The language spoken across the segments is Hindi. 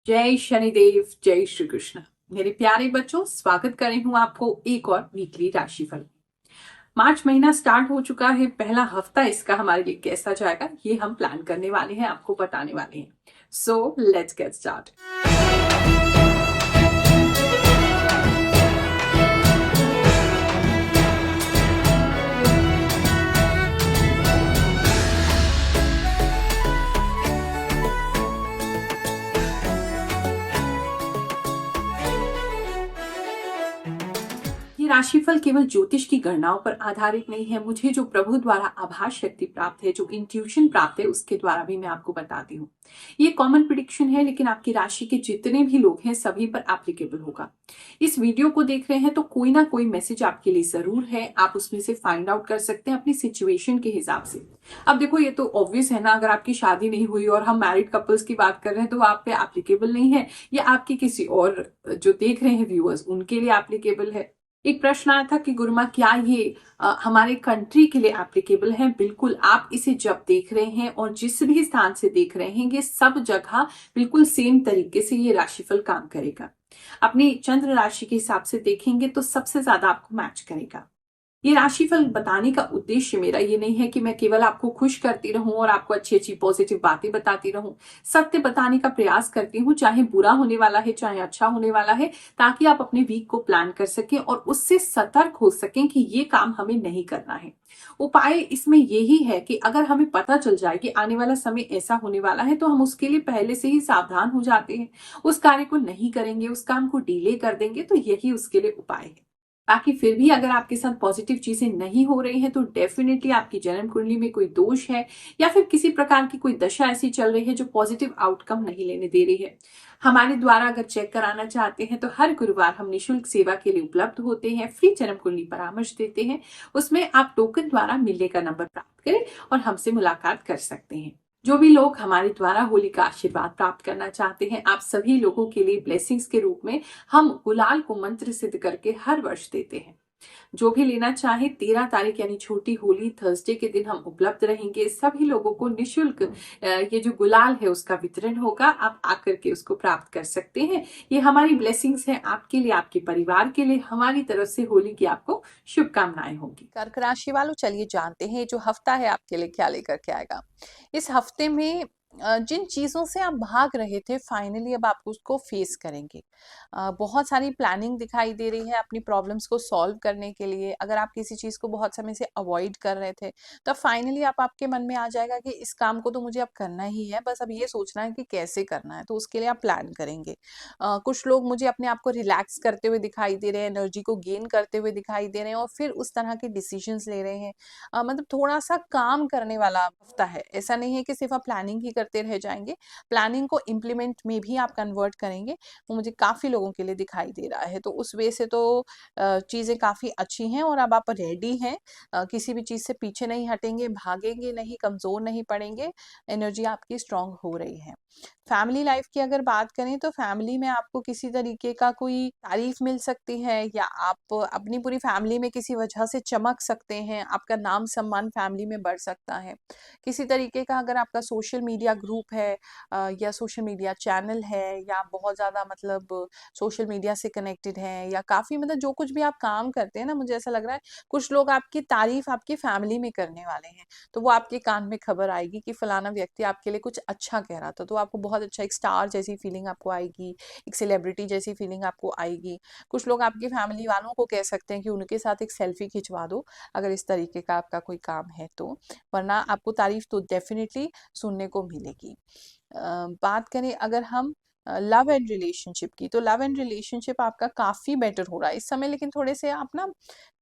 जय शनिदेव, जय श्री कृष्ण। मेरे प्यारे बच्चों, स्वागत कर रही हूँ आपको एक और वीकली राशिफल। मार्च महीना स्टार्ट हो चुका है। पहला हफ्ता इसका हमारे लिए कैसा जाएगा ये हम प्लान करने वाले हैं, आपको बताने वाले हैं। So let's get start. ये राशिफल केवल ज्योतिष की गणनाओं पर आधारित नहीं है। मुझे जो प्रभु द्वारा आभास शक्ति प्राप्त है, जो इंट्यूशन प्राप्त है, उसके द्वारा भी मैं आपको बताती हूँ। ये कॉमन प्रिडिक्शन है, लेकिन आपकी राशि के जितने भी लोग हैं सभी पर एप्लीकेबल होगा। इस वीडियो को देख रहे हैं तो कोई ना कोई मैसेज आपके लिए जरूर है। आप उसमें से फाइंड आउट कर सकते हैं अपनी सिचुएशन के हिसाब से। अब देखो, ये तो ऑब्वियस है ना, अगर आपकी शादी नहीं हुई और हम मैरिड कपल्स की बात कर रहे हैं तो आप पे एप्लीकेबल नहीं है, या आपकी किसी और जो देख रहे हैं व्यूअर्स उनके लिए एप्लीकेबल है। एक प्रश्न आया था कि गुरुमा क्या ये हमारे कंट्री के लिए एप्लीकेबल है? बिल्कुल, आप इसे जब देख रहे हैं और जिस भी स्थान से देख रहे हैं, ये सब जगह बिल्कुल सेम तरीके से ये राशिफल काम करेगा। अपनी चंद्र राशि के हिसाब से देखेंगे तो सबसे ज्यादा आपको मैच करेगा। ये राशिफल बताने का उद्देश्य मेरा ये नहीं है कि मैं केवल आपको खुश करती रहूं और आपको अच्छी अच्छी पॉजिटिव बातें बताती रहूं। सत्य बताने का प्रयास करती हूँ, चाहे बुरा होने वाला है चाहे अच्छा होने वाला है, ताकि आप अपने वीक को प्लान कर सकें और उससे सतर्क हो सकें कि ये काम हमें नहीं करना है। उपाय इसमें यही है कि अगर हमें पता चल जाए कि आने वाला समय ऐसा होने वाला है, तो हम उसके लिए पहले से ही सावधान हो जाते हैं। उस कार्य को नहीं करेंगे, उस काम को डिले कर देंगे, तो यही उसके लिए उपाय है। बाकी फिर भी अगर आपके साथ पॉजिटिव चीजें नहीं हो रही हैं तो डेफिनेटली आपकी जन्म कुंडली में कोई दोष है, या फिर किसी प्रकार की कोई दशा ऐसी चल रही है जो पॉजिटिव आउटकम नहीं लेने दे रही है। हमारे द्वारा अगर चेक कराना चाहते हैं तो हर गुरुवार हम निशुल्क सेवा के लिए उपलब्ध होते हैं, फ्री जन्म कुंडली परामर्श देते हैं। उसमें आप टोकन द्वारा मिलने का नंबर प्राप्त करें और हमसे मुलाकात कर सकते हैं। जो भी लोग हमारे द्वारा होली का आशीर्वाद प्राप्त करना चाहते हैं, आप सभी लोगों के लिए ब्लेसिंग्स के रूप में हम गुलाल को मंत्र सिद्ध करके हर वर्ष देते हैं। जो भी लेना चाहे 13 तारीख यानी छोटी होली थर्सडे के दिन हम उपलब्ध रहेंगे। सभी लोगों को निशुल्क ये जो गुलाल है उसका वितरण होगा। आप आकर के उसको प्राप्त कर सकते हैं। ये हमारी ब्लेसिंग्स है आपके लिए, आपके परिवार के लिए। हमारी तरफ से होली की आपको शुभकामनाएं होंगी। कर्क राशि वालों, चलिए जानते हैं जो हफ्ता है आपके लिए क्या लेकर के आएगा। इस हफ्ते में जिन चीजों से आप भाग रहे थे, फाइनली अब आप उसको फेस करेंगे। बहुत सारी प्लानिंग दिखाई दे रही है अपनी प्रॉब्लम्स को सॉल्व करने के लिए। अगर आप किसी चीज को बहुत समय से अवॉइड कर रहे थे, तो फाइनली आपके मन में आ जाएगा कि इस काम को तो मुझे अब करना ही है, बस अब ये सोचना है कि कैसे करना है, तो उसके लिए आप प्लान करेंगे। कुछ लोग मुझे अपने आप को रिलैक्स करते हुए दिखाई दे रहे हैं, एनर्जी को गेन करते हुए दिखाई दे रहे हैं और फिर उस तरह के डिसीजंस ले रहे हैं। मतलब थोड़ा सा काम करने वाला हफ्ता है। ऐसा नहीं है कि सिर्फ आप प्लानिंग ही करते रह जाएंगे, प्लानिंग को इम्प्लीमेंट में भी आप कन्वर्ट करेंगे। वो मुझे काफी लोगों के लिए दिखाई दे रहा है। तो उस वे से तो चीजें काफी अच्छी हैं और अब आप रेडी हैं। किसी भी चीज से पीछे नहीं हटेंगे, भागेंगे नहीं, कमजोर नहीं पड़ेंगे। एनर्जी आपकी स्ट्रांग हो रही है। फैमिली लाइफ की अगर बात करें तो फैमिली में आपको किसी तरीके का कोई तारीफ मिल सकती है, या आप अपनी पूरी फैमिली में किसी वजह से चमक सकते हैं। आपका नाम सम्मान फैमिली में बढ़ सकता है। किसी तरीके का अगर आपका सोशल मीडिया ग्रुप है, या सोशल मीडिया चैनल है, या बहुत ज्यादा मतलब सोशल मीडिया से कनेक्टेड है, या काफी मतलब जो कुछ भी आप काम करते हैं ना, मुझे ऐसा लग रहा है कुछ लोग आपकी तारीफ आपकी फैमिली में करने वाले हैं। तो वो आपके कान में खबर आएगी कि फलाना व्यक्ति आपके लिए कुछ अच्छा कह रहा था, तो आपको बहुत अच्छा, एक स्टार जैसी फीलिंग आपको आएगी, एक सेलिब्रिटी जैसी फीलिंग आपको आएगी। कुछ लोग आपकी फैमिली वालों को कह सकते हैं कि उनके साथ एक सेल्फी खिंचवा दो, अगर इस तरीके का आपका कोई काम है तो। वरना आपको तारीफ तो डेफिनेटली सुनने को मिलेगी। बात करें अगर हम लव एंड रिलेशनशिप की, तो लव एंड रिलेशनशिप आपका काफी बेटर हो रहा है इस समय, लेकिन थोड़े से आप ना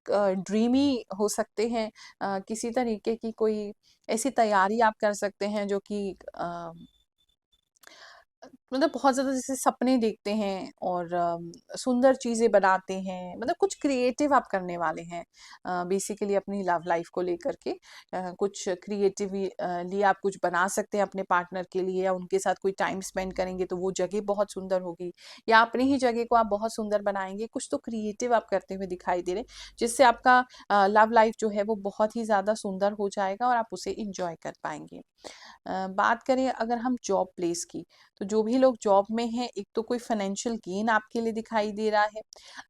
ड्रीमी हो सकते हैं। किसी तरीके की कोई ऐसी तैयारी आप कर सकते हैं जो कि मतलब बहुत ज्यादा जैसे सपने देखते हैं और सुंदर चीजें बनाते हैं, मतलब कुछ क्रिएटिव आप करने वाले हैं बेसिकली अपनी लव लाइफ को लेकर के। कुछ क्रिएटिवली आप कुछ बना सकते हैं अपने पार्टनर के लिए, या उनके साथ कोई टाइम स्पेंड करेंगे तो वो जगह बहुत सुंदर होगी, या अपनी ही जगह को आप बहुत सुंदर बनाएंगे। कुछ तो क्रिएटिव आप करते हुए दिखाई दे रहे हैं, जिससे आपका लव लाइफ जो है वो बहुत ही ज्यादा सुंदर हो जाएगा और आप उसे इंजॉय कर पाएंगे। बात करें अगर हम जॉब प्लेस की, तो जो भी लोग जॉब में हैं, एक तो कोई फाइनेंशियल गेन आपके लिए दिखाई दे रहा है।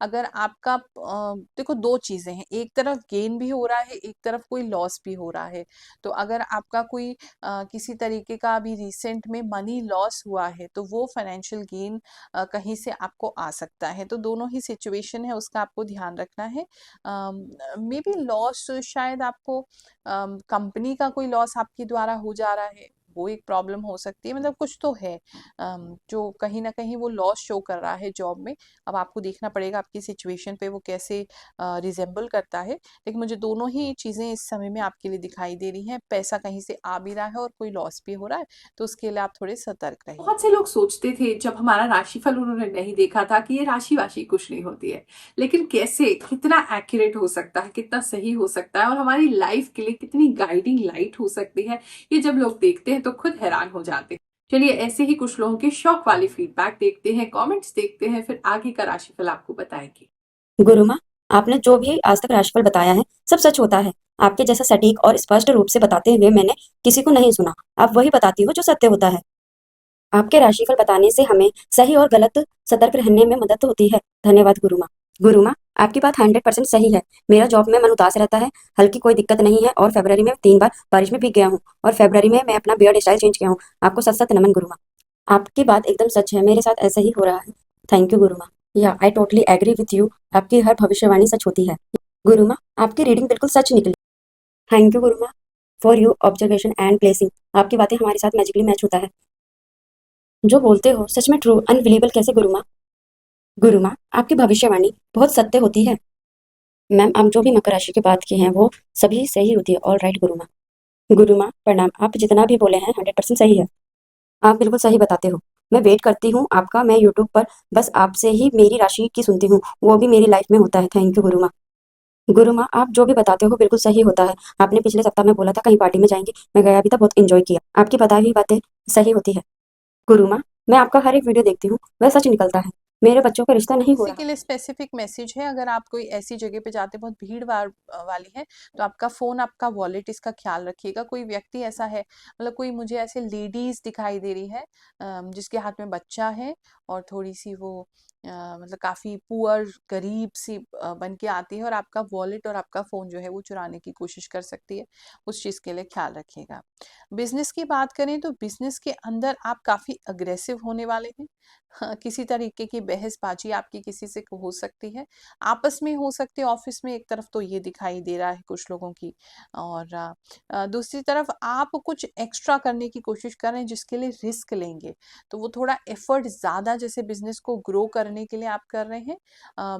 अगर आपका देखो 2 चीज़ें हैं, एक तरफ गेन भी हो रहा है, एक तरफ कोई लॉस भी हो रहा है। तो अगर आपका कोई किसी तरीके का अभी रिसेंट में मनी लॉस हुआ है, तो वो फाइनेंशियल गेन कहीं से आपको आ सकता है। तो दोनों ही सिचुएशन है, उसका आपको ध्यान रखना है। मे बी लॉस शायद आपको कंपनी का कोई लॉस आपके द्वारा हो जा रहा है, वो एक प्रॉब्लम हो सकती है। मतलब कुछ तो है जो कहीं ना कहीं वो लॉस शो कर रहा है जॉब में। अब आपको देखना पड़ेगा आपकी सिचुएशन पे वो कैसे रिजेंबल करता है। लेकिन मुझे दोनों ही चीज़ें इस समय में आपके लिए दिखाई दे रही हैं, पैसा कहीं से आ भी रहा है और कोई लॉस भी हो रहा है, तो उसके लिए आप थोड़े सतर्क रहिए। बहुत से लोग सोचते थे जब हमारा राशिफल उन्होंने नहीं देखा था कि ये राशि वाशी कुछ नहीं होती है, लेकिन कैसे, कितना एक्यूरेट हो सकता है, कितना सही हो सकता है और हमारी लाइफ के लिए कितनी गाइडिंग लाइट हो सकती है, ये जब लोग देखते हैं तो खुद हैरान हो जाते हैं। चलिए ऐसे ही कुछ लोगों के शौक वाले फीडबैक देखते हैं, कमेंट्स देखते हैं, फिर आगे का राशिफल आपको बताएंगे। गुरु माँ, आपने जो भी आज तक राशिफल बताया है सब सच होता है। आपके जैसा सटीक और स्पष्ट रूप से बताते हुए मैंने किसी को नहीं सुना। आप वही बताती हो जो सत्य होता है। आपके राशिफल बताने से हमें सही और गलत सतर्क रहने में मदद होती है। धन्यवाद गुरु माँ। गुरु माँ, आपकी बात 100% सही है। मेरा जॉब में मन उदास रहता है, हल्की कोई दिक्कत नहीं है और फरवरी में 3 बार बारिश में भीग गया हूँ और फरवरी में मैं अपना बियर्ड स्टाइल चेंज किया हूँ। आपको सत सत नमन गुरु माँ। आपकी बात एकदम सच है, मेरे साथ ऐसा ही हो रहा है। थैंक यू गुरु माँ। या I totally agree with you. आपकी हर भविष्यवाणी सच होती है। गुरु माँ, आपकी रीडिंग बिल्कुल सच निकली। थैंक यू गुरु माँ for you observation and placing. आपकी बातें हमारे साथ मैजिकली मैच होता है। जो बोलते हो सच में ट्रू, अनबिलीवेबल कैसे गुरु माँ। गुरु माँ, आपकी भविष्यवाणी बहुत सत्य होती है। मैम, आप जो भी मकर राशि की बात की हैं वो सभी सही होती है। ऑल राइट गुरु माँ। गुरु माँ प्रणाम। आप जितना भी बोले हैं 100% सही है। आप बिल्कुल सही बताते हो। मैं वेट करती हूँ आपका। मैं यूट्यूब पर बस आपसे ही मेरी राशि की सुनती हूँ, वो भी मेरी लाइफ में होता है। थैंक यू गुरु माँ। गुरु माँ, आप जो भी बताते हो बिल्कुल सही होता है। आपने पिछले सप्ताह में बोला था कहीं पार्टी में जाएंगे, मैं गया भी था, बहुत एंजॉय किया। आपकी बताई हुई बातें सही होती है। गुरु माँ, मैं आपका हर एक वीडियो देखती हूँ, वह सच निकलता है। मेरे बच्चों का रिश्ता नहीं हो इसी रहा। के लिए स्पेसिफिक मैसेज है, अगर आप कोई ऐसी जगह पे जाते हैं बहुत भीड़ भाड़ वाली है, तो आपका फोन, आपका वॉलेट, इसका ख्याल रखिएगा। कोई व्यक्ति ऐसा है, मतलब कोई मुझे ऐसे लेडीज दिखाई दे रही है जिसके हाथ में बच्चा है और थोड़ी सी वो मतलब काफी पुअर गरीब सी बन के आती है और आपका वॉलेट और आपका फोन जो है वो चुराने की कोशिश कर सकती है। उस चीज के लिए ख्याल रखिएगा। बिजनेस की बात करें तो बिजनेस के अंदर आप काफी अग्रेसिव होने वाले हैं। हाँ, किसी तरीके की बहसबाजी आपकी किसी से हो सकती है, आपस में हो सकती है, ऑफिस में। एक तरफ तो ये दिखाई दे रहा है कुछ लोगों की, और दूसरी तरफ आप कुछ एक्स्ट्रा करने की कोशिश कर रहे हैं जिसके लिए रिस्क लेंगे, तो वो थोड़ा एफर्ट ज़्यादा जैसे बिजनेस को ग्रो करने के लिए आप कर रहे हैं,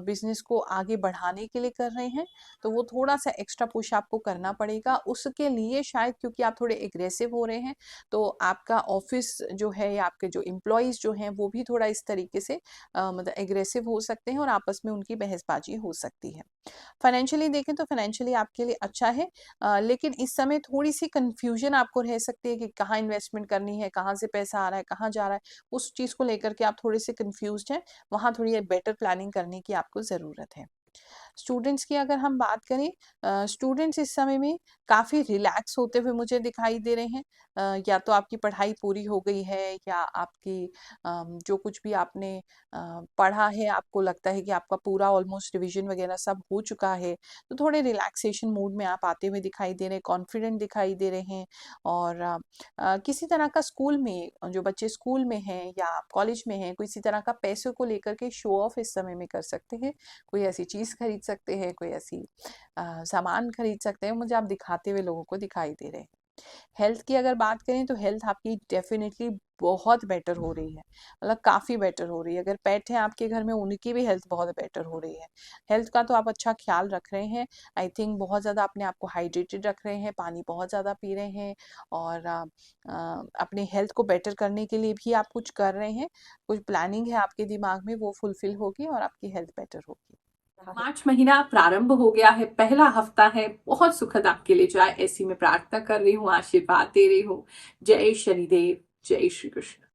बिजनेस को आगे बढ़ाने के लिए कर रहे हैं, तो वो थोड़ा सा एक्स्ट्रा पुश आपको करना पड़ेगा। उसके लिए शायद क्योंकि आप थोड़े एग्रेसिव हो रहे हैं, तो आपका ऑफिस जो है या आपके जो एम्प्लॉयज़ जो हैं वो भी थोड़ा इस तरीके से मतलब एग्रेसिव हो सकते हैं और आपस में उनकी बहसबाजी हो सकती है। फाइनेंशियली देखें तो फाइनेंशियली आपके लिए अच्छा है, लेकिन इस समय थोड़ी सी कंफ्यूजन आपको रह सकती है कि कहाँ इन्वेस्टमेंट करनी है, कहाँ से पैसा आ रहा है, कहाँ जा रहा है। उस चीज़ को लेकर के आप थोड़े से कंफ्यूज्ड हैं, वहाँ थोड़ी बेटर प्लानिंग करने की आपको ज़रूरत है। स्टूडेंट्स की अगर हम बात करें, स्टूडेंट्स इस समय में काफ़ी रिलैक्स होते हुए मुझे दिखाई दे रहे हैं। या तो आपकी पढ़ाई पूरी हो गई है या आपकी जो कुछ भी आपने पढ़ा है, आपको लगता है कि आपका पूरा ऑलमोस्ट रिवीजन वगैरह सब हो चुका है, तो थोड़े रिलैक्सेशन मूड में आप आते हुए दिखाई दे रहे हैं, कॉन्फिडेंट दिखाई दे रहे हैं। और किसी तरह का स्कूल में, जो बच्चे स्कूल में हैं या कॉलेज में हैं, किसी तरह का पैसों को लेकर के शो ऑफ इस समय में कर सकते हैं। कोई ऐसी चीज़ खरीद सकते हैं, कोई ऐसी सामान खरीद सकते हैं, मुझे आप दिखाते हुए लोगों को दिखाई दे रहे हैं। हेल्थ की अगर बात करें तो हेल्थ आपकी डेफिनेटली बहुत बेटर हो रही है, मतलब काफ़ी बेटर हो रही है। अगर पेट हैं आपके घर में, उनकी भी हेल्थ बहुत बेटर हो रही है। हेल्थ का तो आप अच्छा ख्याल रख रहे हैं, आई थिंक बहुत ज़्यादा अपने आप को हाइड्रेटेड रख रहे हैं, पानी बहुत ज़्यादा पी रहे हैं, और अपने हेल्थ को बेटर करने के लिए भी आप कुछ कर रहे हैं, कुछ प्लानिंग है आपके दिमाग में, वो फुलफिल होगी और आपकी हेल्थ बेटर होगी। मार्च महीना प्रारंभ हो गया है, पहला हफ्ता है, बहुत सुखद आपके लिए जाए ऐसी मैं प्रार्थना कर रही हूँ, आशीर्वाद दे रही हूँ। जय शनिदेव, जय श्री कृष्ण।